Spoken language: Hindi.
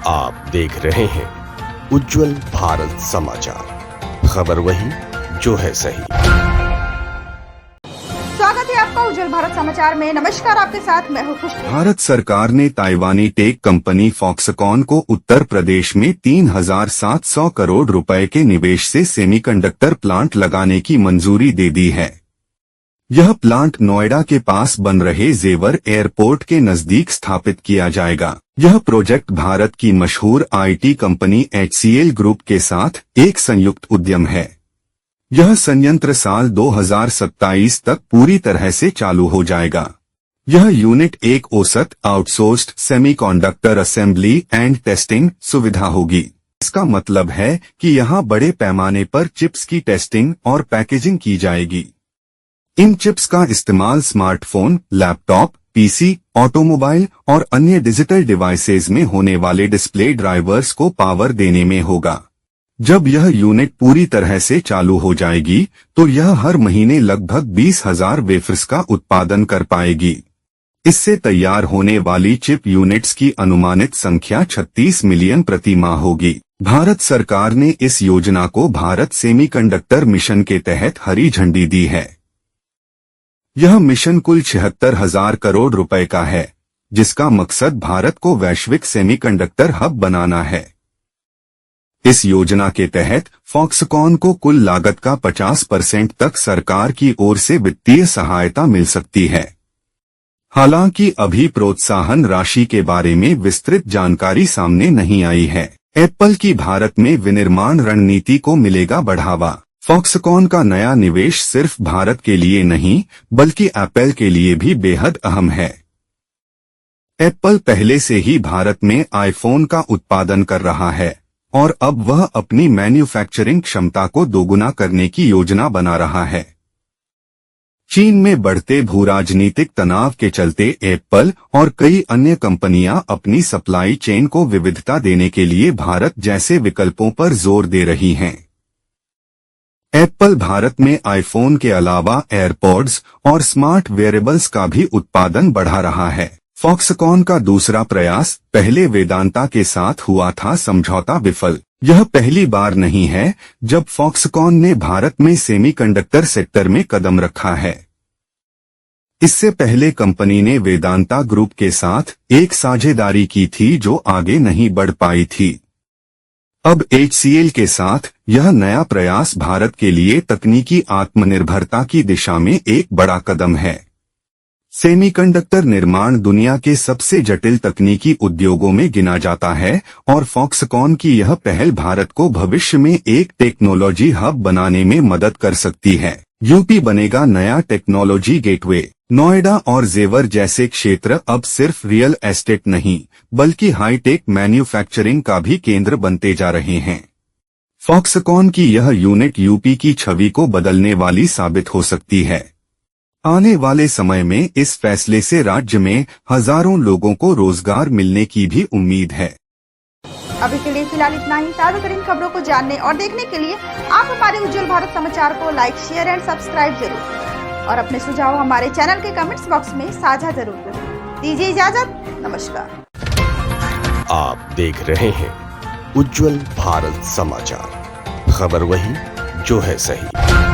आप देख रहे हैं उज्जवल भारत समाचार, खबर वही जो है सही। स्वागत है आपका उज्जवल भारत समाचार में। नमस्कार, आपके साथ मैं हूँ खुशबू। भारत सरकार ने ताइवानी टेक कंपनी फॉक्सकॉन को उत्तर प्रदेश में 3,700 करोड़ रुपए के निवेश से सेमीकंडक्टर प्लांट लगाने की मंजूरी दे दी है। यह प्लांट नोएडा के पास बन रहे जेवर एयरपोर्ट के नजदीक स्थापित किया जाएगा। यह प्रोजेक्ट भारत की मशहूर आईटी कंपनी HCL ग्रुप के साथ एक संयुक्त उद्यम है। यह संयंत्र साल 2027 तक पूरी तरह से चालू हो जाएगा। यह यूनिट एक औसत outsourced semiconductor assembly and testing सुविधा होगी। इसका मतलब है कि यहां बड़े पैमाने पर चिप्स की टेस्टिंग और पैकेजिंग की जाएगी। इन चिप्स का इस्तेमाल स्मार्टफोन, लैपटॉप, पीसी, ऑटोमोबाइल और अन्य डिजिटल डिवाइसेज में होने वाले डिस्प्ले ड्राइवर्स को पावर देने में होगा। जब यह यूनिट पूरी तरह से चालू हो जाएगी तो यह हर महीने लगभग 20,000 वेफर्स का उत्पादन कर पाएगी। इससे तैयार होने वाली चिप यूनिट्स की अनुमानित संख्या 36 मिलियन प्रति माह होगी। भारत सरकार ने इस योजना को भारत सेमीकंडक्टर मिशन के तहत हरी झंडी दी है। यह मिशन कुल 76,000 करोड़ रुपए का है, जिसका मकसद भारत को वैश्विक सेमीकंडक्टर हब बनाना है। इस योजना के तहत फॉक्सकॉन को कुल लागत का 50% तक सरकार की ओर से वित्तीय सहायता मिल सकती है। हालांकि अभी प्रोत्साहन राशि के बारे में विस्तृत जानकारी सामने नहीं आई है। एप्पल की भारत में विनिर्माण रणनीति को मिलेगा बढ़ावा। फॉक्सकॉन का नया निवेश सिर्फ भारत के लिए नहीं बल्कि एप्पल के लिए भी बेहद अहम है। एप्पल पहले से ही भारत में आईफोन का उत्पादन कर रहा है और अब वह अपनी मैन्युफैक्चरिंग क्षमता को दोगुना करने की योजना बना रहा है। चीन में बढ़ते भूराजनीतिक तनाव के चलते एप्पल और कई अन्य कंपनियां अपनी सप्लाई चेन को विविधता देने के लिए भारत जैसे विकल्पों पर जोर दे रही हैं। एप्पल भारत में आईफोन के अलावा एयरपॉड्स और स्मार्ट वेयरेबल्स का भी उत्पादन बढ़ा रहा है। फॉक्सकॉन का दूसरा प्रयास पहले वेदांता के साथ हुआ था समझौता विफल। यह पहली बार नहीं है जब फॉक्सकॉन ने भारत में सेमीकंडक्टर सेक्टर में कदम रखा है। इससे पहले कंपनी ने वेदांता ग्रुप के साथ एक साझेदारी की थी जो आगे नहीं बढ़ पाई थी। अब HCL के साथ यह नया प्रयास भारत के लिए तकनीकी आत्मनिर्भरता की दिशा में एक बड़ा कदम है। सेमीकंडक्टर निर्माण दुनिया के सबसे जटिल तकनीकी उद्योगों में गिना जाता है और फॉक्सकॉन की यह पहल भारत को भविष्य में एक टेक्नोलॉजी हब बनाने में मदद कर सकती है। यूपी बनेगा नया टेक्नोलॉजी गेटवे। नोएडा और जेवर जैसे क्षेत्र अब सिर्फ रियल एस्टेट नहीं बल्कि हाईटेक मैन्युफैक्चरिंग का भी केंद्र बनते जा रहे हैं। फॉक्सकॉन की यह यूनिट यूपी की छवि को बदलने वाली साबित हो सकती है। आने वाले समय में इस फैसले से राज्य में हजारों लोगों को रोजगार मिलने की भी उम्मीद है। अभी के लिए फिलहाल इतना ही। ताज़ा तरीन खबरों को जानने और देखने के लिए आप हमारे उज्जवल भारत समाचार को लाइक, शेयर एंड सब्सक्राइब जरूर और अपने सुझाव हमारे चैनल के कमेंट्स बॉक्स में साझा जरूर करें। दीजिए इजाजत, नमस्कार। आप देख रहे हैं उज्जवल भारत समाचार, खबर वही जो है सही।